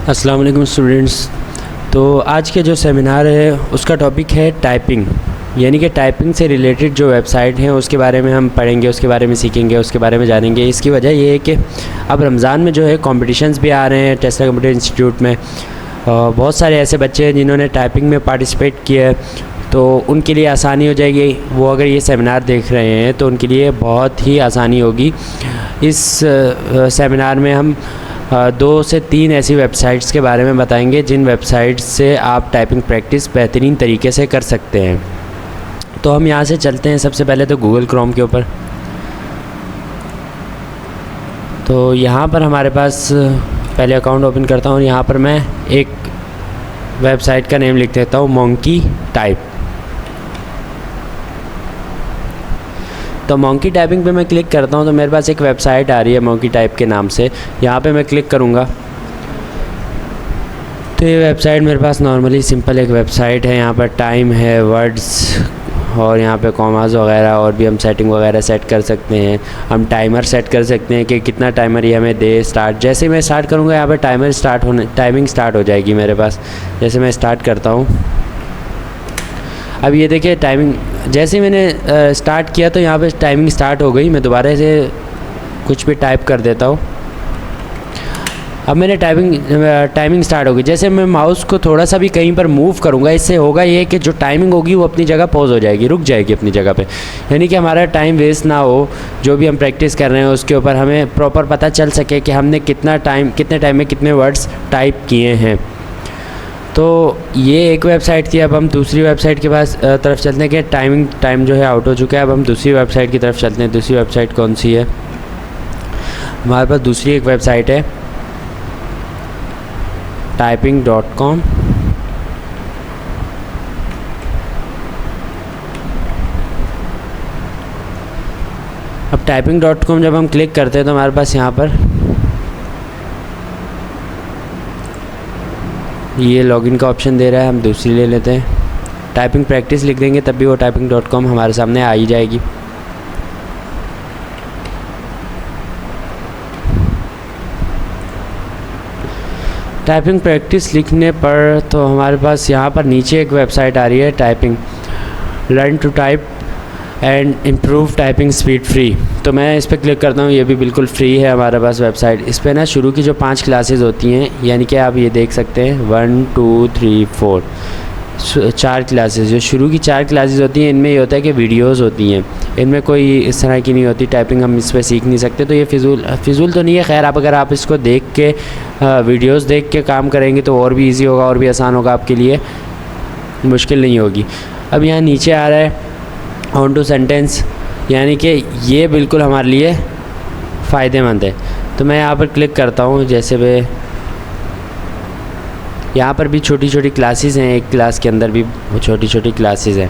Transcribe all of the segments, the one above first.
अस्सलाम वालेकुम स्टूडेंट्स। तो आज के जो सेमिनार है उसका टॉपिक है टाइपिंग, यानी कि टाइपिंग से रिलेटेड जो वेबसाइट हैं उसके बारे में हम पढ़ेंगे, उसके बारे में सीखेंगे, उसके बारे में जानेंगे। इसकी वजह ये है कि अब रमज़ान में जो है कॉम्पिटिशन्स भी आ रहे हैं टेस्ला कंप्यूटर इंस्टीट्यूट में। बहुत सारे ऐसे बच्चे हैं जिन्होंने टाइपिंग में पार्टिसिपेट किया है, तो उनके लिए आसानी हो जाएगी। वो अगर ये सेमिनार देख रहे हैं तो उनके लिए बहुत ही आसानी होगी। इस सेमिनार में हम 2 से 3 ऐसी वेबसाइट्स के बारे में बताएंगे जिन वेबसाइट्स से आप टाइपिंग प्रैक्टिस बेहतरीन तरीके से कर सकते हैं। तो हम यहाँ से चलते हैं सबसे पहले तो गूगल क्रोम के ऊपर। तो यहाँ पर हमारे पास पहले अकाउंट ओपन करता हूँ। यहाँ पर मैं एक वेबसाइट का नेम लिख देता हूँ, मोंकी टाइप। तो मोंकी टाइपिंग पे मैं क्लिक करता हूँ तो मेरे पास एक वेबसाइट आ रही है मोंकी टाइप के नाम से। यहाँ पे मैं क्लिक करूँगा तो ये वेबसाइट मेरे पास नॉर्मली सिंपल एक वेबसाइट है। यहाँ पर टाइम है, वर्ड्स और यहाँ पे कॉमास वगैरह, और भी हम सेटिंग वगैरह सेट कर सकते हैं। हम टाइमर सेट कर सकते हैं कि कितना टाइमर ये हमें दे स्टार्ट। जैसे ही मैं स्टार्ट करूँगा यहाँ पर टाइमिंग स्टार्ट हो जाएगी मेरे पास। जैसे मैं स्टार्ट करता हूँ, अब ये देखिए टाइमिंग जैसे ही मैंने स्टार्ट किया तो यहाँ पे टाइमिंग स्टार्ट हो गई। मैं दोबारा से कुछ भी टाइप कर देता हूँ। अब मैंने टाइमिंग स्टार्ट हो गई। जैसे मैं माउस को थोड़ा सा भी कहीं पर मूव करूँगा, इससे होगा ये कि जो टाइमिंग होगी वो अपनी जगह पॉज हो जाएगी, रुक जाएगी अपनी जगह पे। यानी कि हमारा टाइम वेस्ट ना हो, जो भी हम प्रैक्टिस कर रहे हैं उसके ऊपर हमें प्रॉपर पता चल सके कि हमने कितने टाइम में कितने वर्ड्स टाइप किए हैं। तो ये एक वेबसाइट थी। अब हम दूसरी वेबसाइट के पास तरफ चलते हैं कि टाइम जो है आउट हो चुका है। अब हम दूसरी वेबसाइट की तरफ चलते हैं। दूसरी वेबसाइट कौन सी है? हमारे पास दूसरी एक वेबसाइट है typing.com। अब typing.com जब हम क्लिक करते हैं तो हमारे पास यहाँ पर ये लॉगिन का ऑप्शन दे रहा है। हम दूसरी ले लेते हैं। टाइपिंग प्रैक्टिस लिख देंगे तब भी वो typing.com हमारे सामने आ ही जाएगी। टाइपिंग प्रैक्टिस लिखने पर तो हमारे पास यहाँ पर नीचे एक वेबसाइट आ रही है, typing learn to type and improve typing speed free. तो मैं इस पर क्लिक करता हूँ। ये भी बिल्कुल फ्री है हमारे पास वेबसाइट। इस पर ना शुरू की जो 5 क्लासेस होती हैं, यानी कि आप ये देख सकते हैं 1 2 3 4 4 क्लासेस। जो शुरू की 4 क्लासेस होती हैं इनमें ये होता है कि वीडियोस होती हैं, इनमें कोई इस तरह की नहीं होती टाइपिंग। हम इस पर सीख नहीं सकते, तो ये फिजूल तो नहीं है। खैर आप अगर आप इसको देख के वीडियोस देख के काम करेंगे तो और भी इजी होगा और भी आसान होगा, आपके लिए मुश्किल नहीं होगी। अब यहाँ नीचे आ रहा है ऑन टू सेंटेंस, यानी कि ये बिल्कुल हमारे लिए फ़ायदेमंद है। तो मैं यहाँ पर क्लिक करता हूँ। जैसे वे यहाँ पर भी छोटी छोटी क्लासेस हैं, एक क्लास के अंदर भी छोटी छोटी क्लासेस हैं।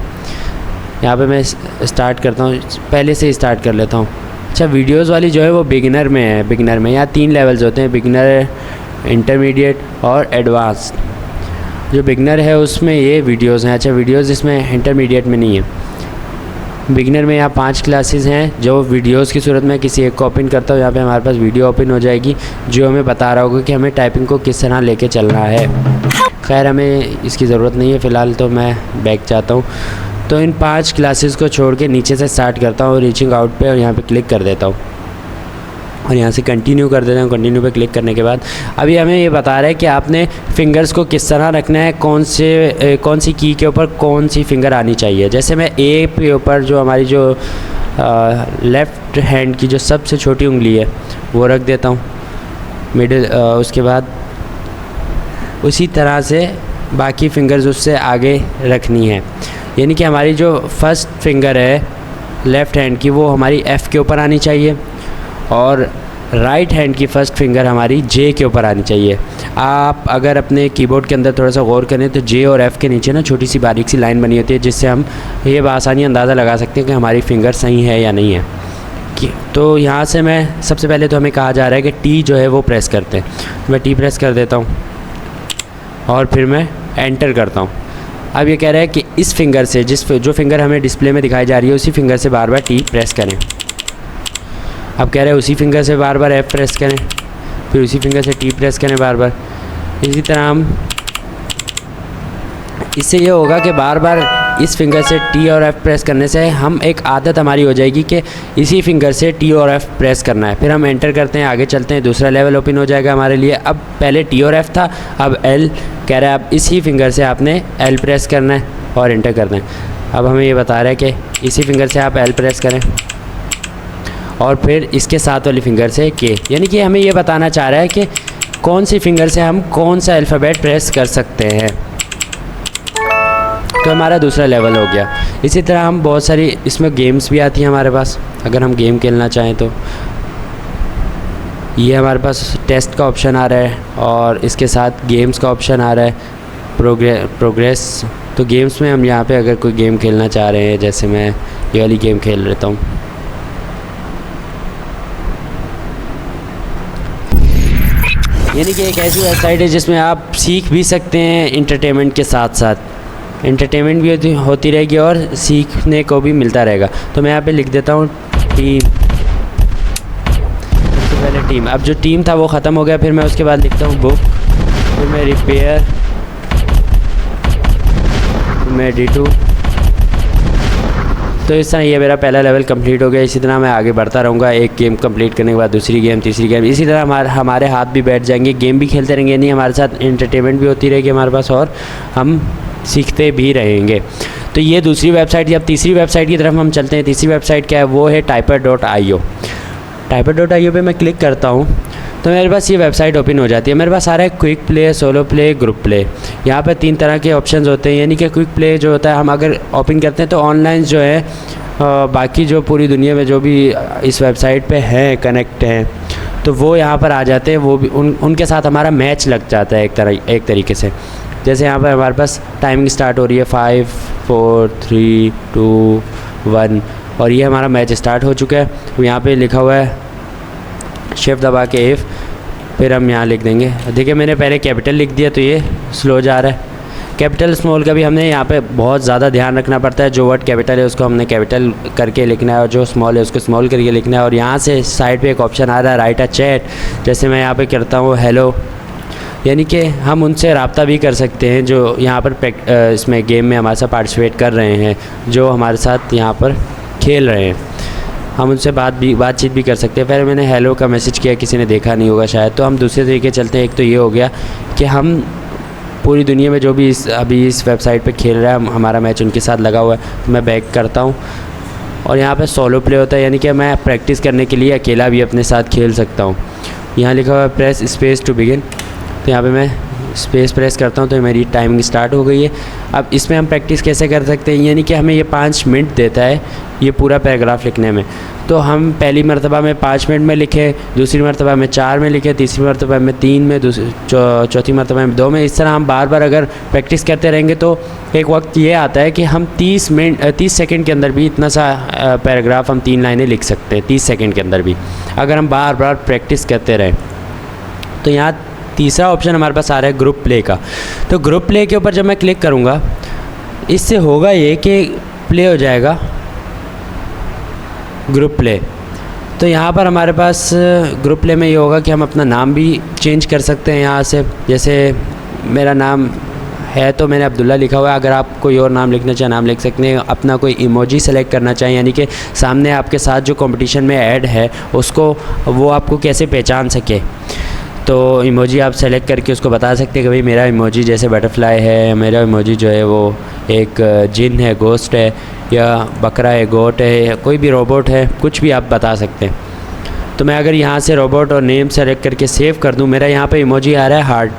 यहाँ पे मैं स्टार्ट करता हूँ, पहले से ही स्टार्ट कर लेता हूँ। अच्छा, वीडियोस वाली जो है वो बिगिनर में है। बिगिनर में यहाँ 3 लेवल्स होते हैं, बिगिनर, इंटरमीडिएट और एडवांस। जो बिगिनर है उसमें ये वीडियोस हैं। अच्छा, वीडियोस इसमें इंटरमीडिएट में नहीं है। बिगिनर में यहाँ 5 क्लासेस हैं जो वीडियोस की सूरत में किसी एक को ओपन करता हूँ। यहाँ पे हमारे पास वीडियो ओपन हो जाएगी जो हमें बता रहा होगा कि हमें टाइपिंग को किस तरह लेके चलना है। खैर हमें इसकी ज़रूरत नहीं है फ़िलहाल, तो मैं बैक जाता हूँ। तो इन 5 क्लासेस को छोड़ के नीचे से स्टार्ट करता हूँ रीचिंग आउट पे, और यहाँ पे क्लिक कर देता हूँ और यहाँ से कंटिन्यू कर देता हूँ। कंटिन्यू पे क्लिक करने के बाद अभी हमें ये बता रहा है कि आपने फिंगर्स को किस तरह रखना है, कौन सी की के ऊपर कौन सी फिंगर आनी चाहिए। जैसे मैं ए के ऊपर जो हमारी जो लेफ़्ट हैंड की जो सबसे छोटी उंगली है वो रख देता हूँ मिडिल। उसके बाद उसी तरह से बाकी फिंगर्स उससे आगे रखनी है, यानी कि हमारी जो फर्स्ट फिंगर है लेफ़्ट हैंड की वो हमारी एफ़ के ऊपर आनी चाहिए, और राइट हैंड की फ़र्स्ट फिंगर हमारी जे के ऊपर आनी चाहिए। आप अगर अपने कीबोर्ड के अंदर थोड़ा सा गौर करें तो जे और एफ़ के नीचे ना छोटी सी बारीक सी लाइन बनी होती है, जिससे हम ये बआसानी अंदाज़ा लगा सकते हैं कि हमारी फिंगर सही है या नहीं है। तो यहाँ से मैं सबसे पहले तो हमें कहा जा रहा है कि टी जो है वो प्रेस करते हैं। मैं टी प्रेस कर देता हूँ और फिर मैं एंटर करता हूँ। अब ये कह रहा है कि इस फिंगर से जो फिंगर हमें डिस्प्ले में दिखाई जा रही है उसी फिंगर से बार बार टी प्रेस करें। अब कह रहे हैं उसी फिंगर से बार बार एफ़ प्रेस करें, फिर उसी फिंगर से टी प्रेस करें बार बार। इसी तरह हम इससे ये होगा कि बार बार इस फिंगर से टी और एफ़ प्रेस करने से हम एक आदत हमारी हो जाएगी कि इसी फिंगर से टी और एफ़ प्रेस करना है। फिर हम एंटर करते हैं, आगे चलते हैं, दूसरा लेवल ओपन हो जाएगा हमारे लिए। अब पहले टी और एफ़ था, अब एल कह रहा है अब इसी फिंगर से आपने एल प्रेस करना है और एंटर करना है। अब हमें ये बता रहा है कि इसी फिंगर से आप एल प्रेस करें और फिर इसके साथ वाली फिंगर से के, यानी कि हमें ये बताना चाह रहा है कि कौन सी फिंगर से हम कौन सा अल्फ़ाबेट प्रेस कर सकते हैं। तो हमारा दूसरा लेवल हो गया। इसी तरह हम बहुत सारी इसमें गेम्स भी आती हैं हमारे पास, अगर हम गेम खेलना चाहें तो ये हमारे पास टेस्ट का ऑप्शन आ रहा है और इसके साथ गेम्स का ऑप्शन आ रहा है, प्रोग्रेस। तो गेम्स में हम यहाँ पे अगर कोई गेम खेलना चाह रहे हैं, जैसे मैं ये वाली गेम खेल लेता हूँ, यानी कि एक ऐसी वेबसाइट है जिसमें आप सीख भी सकते हैं इंटरटेनमेंट के साथ साथ, एंटरटेनमेंट भी होती रहेगी और सीखने को भी मिलता रहेगा। तो मैं यहाँ पे लिख देता हूँ टीम, सबसे पहले टीम। अब जो टीम था वो ख़त्म हो गया, फिर मैं उसके बाद लिखता हूँ बुक, फिर मैं रिपेयर, फिर मैं D2। तो इस तरह ये मेरा पहला लेवल कंप्लीट हो गया। इसी तरह मैं आगे बढ़ता रहूँगा, एक गेम कंप्लीट करने के बाद दूसरी गेम, तीसरी गेम, इसी तरह हमारे हाथ भी बैठ जाएंगे, गेम भी खेलते रहेंगे, नहीं हमारे साथ एंटरटेनमेंट भी होती रहेगी हमारे पास और हम सीखते भी रहेंगे। तो ये दूसरी वेबसाइट। अब तीसरी वेबसाइट की तरफ हम चलते हैं। तीसरी वेबसाइट क्या है, वो है typer.io। typer.io पे मैं क्लिक करता हूँ तो मेरे पास ये वेबसाइट ओपन हो जाती है। मेरे पास आ रहा है quick play, solo play, group play. यहाँ पर 3 तरह के ऑप्शंस होते हैं, यानी कि क्विक प्ले जो होता है हम अगर ओपन करते हैं तो ऑनलाइन जो है बाकी जो पूरी दुनिया में जो भी इस वेबसाइट पे हैं कनेक्ट हैं तो वो यहाँ पर आ जाते हैं, वो भी उनके साथ हमारा मैच लग जाता है एक तरीके से। जैसे यहाँ पर हमारे पास टाइमिंग स्टार्ट हो रही है 5 4 3 2 1 और ये हमारा मैच स्टार्ट हो चुका है। तो यहाँ पे लिखा हुआ है शिफ्ट दबा के इफ़, फिर हम यहाँ लिख देंगे। देखिए मैंने पहले कैपिटल लिख दिया तो ये स्लो जा रहा है। कैपिटल स्मॉल का भी हमने यहाँ पे बहुत ज़्यादा ध्यान रखना पड़ता है। जो वर्ड कैपिटल है उसको हमने कैपिटल करके लिखना है और जो स्मॉल है उसको स्मॉल करके लिखना है। और यहाँ से साइड पे एक ऑप्शन आ रहा है राइट अ चैट, जैसे मैं यहाँ पे करता हूँ हेलो, यानी कि हम उनसे रब्ता भी कर सकते हैं जो यहाँ पर इसमें गेम में हमारे साथ पार्टिसिपेट कर रहे हैं, जो हमारे साथ यहाँ पर खेल रहे हैं, हम उनसे बातचीत भी कर सकते हैं। पहले मैंने हेलो का मैसेज किया, किसी ने देखा नहीं होगा शायद, तो हम दूसरे तरीके चलते हैं। एक तो ये हो गया कि हम पूरी दुनिया में जो भी अभी इस वेबसाइट पे खेल रहा है हमारा मैच उनके साथ लगा हुआ है, तो मैं बैक करता हूँ। और यहाँ पे सोलो प्ले होता है, यानी कि मैं प्रैक्टिस करने के लिए अकेला भी अपने साथ खेल सकता हूँ। यहाँ लिखा हुआ है प्रेस स्पेस टू बिगिन, तो यहाँ पे मैं स्पेस प्रेस करता हूँ तो मेरी टाइमिंग स्टार्ट हो गई है। अब इसमें हम प्रैक्टिस कैसे कर सकते हैं, यानी कि हमें ये 5 मिनट देता है ये पूरा पैराग्राफ लिखने में। तो हम पहली मरतबा में 5 मिनट में लिखे, दूसरी मरतबा में 4 में लिखे, तीसरी मरतबा में 3 में, चौथी मरतबा में 2 में। इस तरह हम बार बार अगर प्रैक्टिस करते रहेंगे तो एक वक्त ये आता है कि हम 30 सेकंड के अंदर भी इतना सा पैराग्राफ हम 3 लाइनें लिख सकते हैं 30 सेकंड के अंदर भी, अगर हम बार बार प्रैक्टिस करते रहें। तो यहाँ तीसरा ऑप्शन हमारे पास आ रहा है ग्रुप प्ले का। तो ग्रुप प्ले के ऊपर जब मैं क्लिक करूँगा इससे होगा ये कि प्ले हो जाएगा ग्रुप प्ले। तो यहाँ पर हमारे पास ग्रुप प्ले में ये होगा कि हम अपना नाम भी चेंज कर सकते हैं यहाँ से। जैसे मेरा नाम है तो मैंने अब्दुल्ला लिखा हुआ है, अगर आप कोई और नाम लिखना चाहें नाम लिख सकते हैं। अपना कोई इमोजी सेलेक्ट करना चाहें, यानी कि सामने आपके साथ जो कंपटीशन में ऐड है उसको वो आपको कैसे पहचान सके, तो इमोजी आप सेलेक्ट करके उसको बता सकते हैं कि भाई मेरा इमोजी जैसे बटरफ्लाई है, मेरा इमोजी जो है वो एक जिन है, गोस्ट है, या बकरा है, गोट है, या कोई भी रोबोट है, कुछ भी आप बता सकते हैं। तो मैं अगर यहाँ से रोबोट और नेम सेलेक्ट करके सेव कर दूँ, मेरा यहाँ पे इमोजी आ रहा है हार्ट,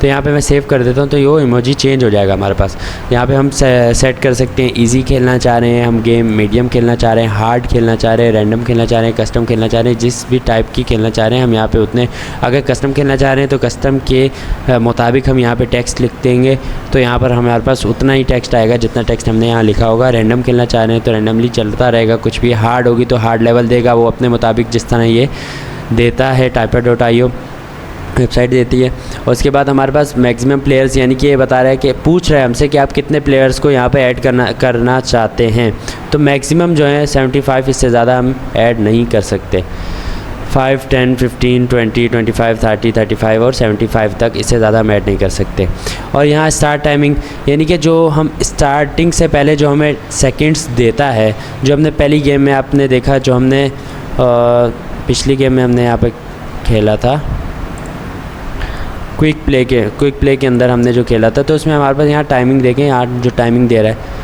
तो यहाँ पे मैं सेव कर देता हूँ तो ये इमोजी चेंज हो जाएगा हमारे पास। यहाँ पे हम सेट कर सकते हैं इजी खेलना चाह रहे हैं हम गेम, मीडियम खेलना चाह रहे हैं, हार्ड खेलना चाह रहे हैं, रैंडम खेलना चाह रहे हैं, कस्टम खेलना चाह रहे हैं, जिस भी टाइप की खेलना चाह रहे हैं हम यहाँ पे उतने। अगर कस्टम खेलना चाह रहे हैं तो कस्टम के मुताबिक हम यहाँ पर टेक्स्ट लिख देंगे, तो यहाँ पर हमारे पास उतना ही टेक्स्ट आएगा जितना टेक्स्ट हमने यहाँ लिखा होगा। रैंडम खेलना चाह रहे हैं तो रैंडमली चलता रहेगा, कुछ भी हार्ड होगी तो हार्ड लेवल देगा वो अपने मुताबिक, जिस तरह ये देता है typer.io वेबसाइट देती है। और उसके बाद हमारे पास मैक्सिमम प्लेयर्स, यानी कि ये बता रहा है कि पूछ रहा है हमसे कि आप कितने प्लेयर्स को यहाँ पे ऐड करना चाहते हैं। तो मैक्सिमम जो है 75, इससे ज़्यादा हम ऐड नहीं कर सकते। 5, 10, 15, 20, 25, 30, 35 और 75 तक, इससे ज़्यादा हम ऐड नहीं कर सकते। और यहाँ स्टार्ट टाइमिंग, यानी कि जो हम स्टार्टिंग से पहले जो हमें सेकंड्स देता है, जो हमने पहली गेम में आपने देखा, जो हमने पिछली गेम में हमने यहाँ पे खेला था क्विक प्ले के अंदर हमने जो खेला था, तो उसमें हमारे पास यहाँ टाइमिंग देखें, यहाँ जो टाइमिंग दे रहा है,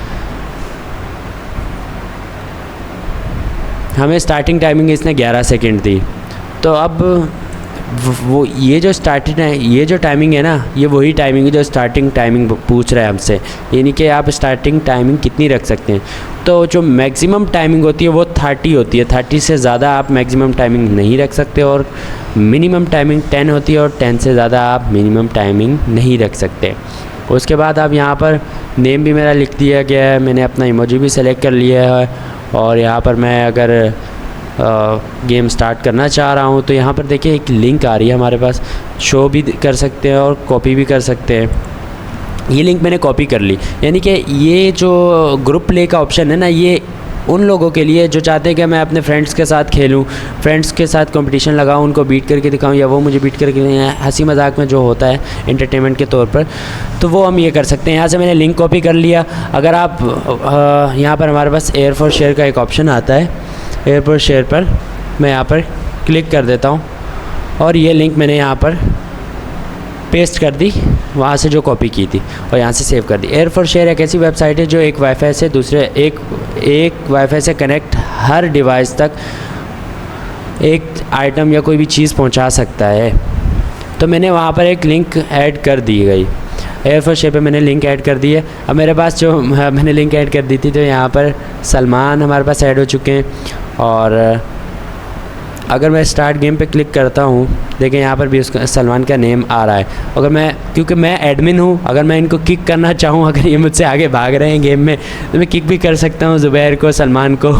हमें स्टार्टिंग टाइमिंग इसने 11 सेकंड दी। तो अब वो ये जो स्टार्टिंग है, ये जो टाइमिंग है ना, ये वही टाइमिंग है जो स्टार्टिंग टाइमिंग पूछ रहा है हमसे, यानी कि आप स्टार्टिंग टाइमिंग कितनी रख सकते हैं। तो जो मैक्सिमम टाइमिंग होती है वो 30 होती है, 30 से ज़्यादा आप मैक्सिमम टाइमिंग नहीं रख सकते, और मिनिमम टाइमिंग 10 होती है, और 10 से ज़्यादा आप मिनिमम टाइमिंग नहीं रख सकते। उसके बाद आप यहाँ पर नेम भी मेरा लिख दिया गया है, मैंने अपना इमोजी भी सेलेक्ट कर लिया है, और यहाँ पर मैं अगर गेम स्टार्ट करना चाह रहा हूँ तो यहाँ पर देखिए एक लिंक आ रही है हमारे पास, शो भी कर सकते हैं और कॉपी भी कर सकते हैं। ये लिंक मैंने कॉपी कर ली, यानी कि ये जो ग्रुप प्ले का ऑप्शन है ना, ये उन लोगों के लिए जो चाहते हैं कि मैं अपने फ्रेंड्स के साथ खेलूं, फ्रेंड्स के साथ कंपटीशन लगाऊं, उनको बीट करके दिखाऊं, या वो मुझे बीट करके, हंसी मजाक में जो होता है एंटरटेनमेंट के तौर पर, तो वो हम ये कर सकते हैं। यहाँ से मैंने लिंक कॉपी कर लिया। अगर आप यहाँ पर हमारे पास एयर फॉर शेयर का एक ऑप्शन आता है, एयर फॉर शेयर पर मैं यहाँ पर क्लिक कर देता हूँ, और ये लिंक मैंने यहाँ पर पेस्ट कर दी, वहाँ से जो कॉपी की थी, और यहाँ से सेव कर दी। एयर फॉर शेयर एक ऐसी वेबसाइट है जो एक वाईफाई से दूसरे एक वाईफाई से कनेक्ट हर डिवाइस तक एक आइटम या कोई भी चीज़ पहुँचा सकता है। तो मैंने वहाँ पर एक लिंक ऐड कर दी गई, एयर फॉर शेयर पे मैंने लिंक ऐड कर दी है। अब मेरे पास जो मैंने लिंक ऐड कर दी थी, तो यहाँ पर सलमान हमारे पास ऐड हो चुके हैं। और अगर मैं स्टार्ट गेम पे क्लिक करता हूँ, देखें यहाँ पर भी उसका सलमान का नेम आ रहा है। अगर मैं, क्योंकि मैं एडमिन हूँ, अगर मैं इनको किक करना चाहूँ, अगर ये मुझसे आगे भाग रहे हैं गेम में, तो मैं किक भी कर सकता हूँ ज़ुबैर को, सलमान को।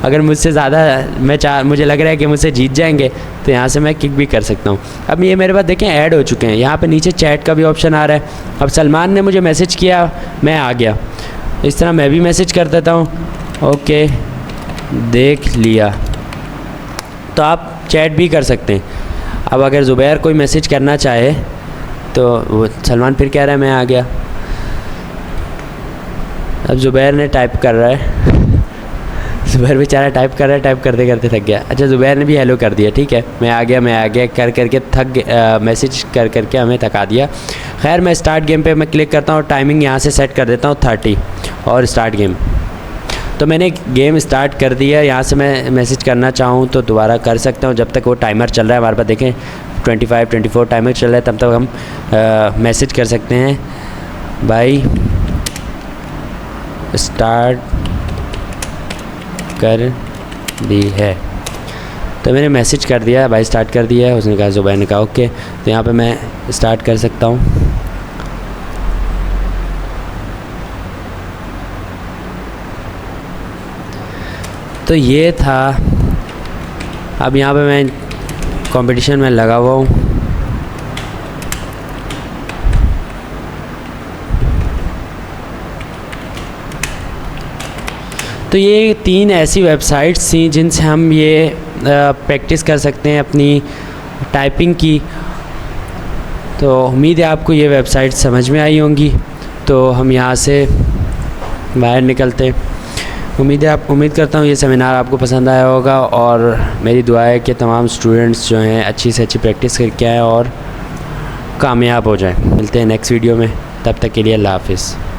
अगर मुझसे ज़्यादा मुझे लग रहा है कि मुझसे जीत जाएंगे, तो यहाँ से मैं किक भी कर सकता हूँ। अब ये मेरे पास देखें ऐड हो चुके हैं। यहाँ पर नीचे चैट का भी ऑप्शन आ रहा है। अब सलमान ने मुझे मैसेज किया, मैं आ गया। इस तरह मैं भी मैसेज कर देता हूँ, ओके देख लिया। तो आप चैट भी कर सकते हैं। अब अगर ज़ुबैर कोई मैसेज करना चाहे, तो वो सलमान फिर कह रहा है मैं आ गया। अब ज़ुबैर ने टाइप कर रहा है, ज़ुबैर बेचारा टाइप कर रहा है, टाइप करते करते थक गया। अच्छा, ज़ुबैर ने भी हेलो कर दिया, ठीक है, मैं आ गया कर करके मैसेज कर करके हमें थका दिया। खैर, मैं स्टार्ट गेम पे मैं क्लिक करता हूँ, टाइमिंग यहाँ से सेट कर देता हूँ 30, और स्टार्ट गेम। तो मैंने गेम स्टार्ट कर दिया। यहाँ से मैं मैसेज करना चाहूँ तो दोबारा कर सकता हूँ, जब तक वो टाइमर चल रहा है हमारे पास। देखें 25, 24 टाइमर चल रहा है, तब तक हम मैसेज कर सकते हैं, भाई स्टार्ट कर दी है। तो मैंने मैसेज कर दिया, भाई स्टार्ट कर दिया है। उसने कहा, ज़ुबैर ने कहा ओके। तो यहाँ पे मैं स्टार्ट कर सकता हूँ। तो ये था। अब यहाँ पे मैं कंपटीशन में लगा हुआ हूँ। तो ये 3 ऐसी वेबसाइट्स थी जिनसे हम ये प्रैक्टिस कर सकते हैं अपनी टाइपिंग की। तो उम्मीद है आपको ये वेबसाइट समझ में आई होंगी। तो हम यहाँ से बाहर निकलते हैं। उम्मीद करता हूँ ये सेमिनार आपको पसंद आया होगा, और मेरी दुआ है कि तमाम स्टूडेंट्स जो हैं अच्छी से अच्छी प्रैक्टिस करके आएँ और कामयाब हो जाएं। मिलते हैं नेक्स्ट वीडियो में, तब तक के लिए अल्लाह हाफ़िज़।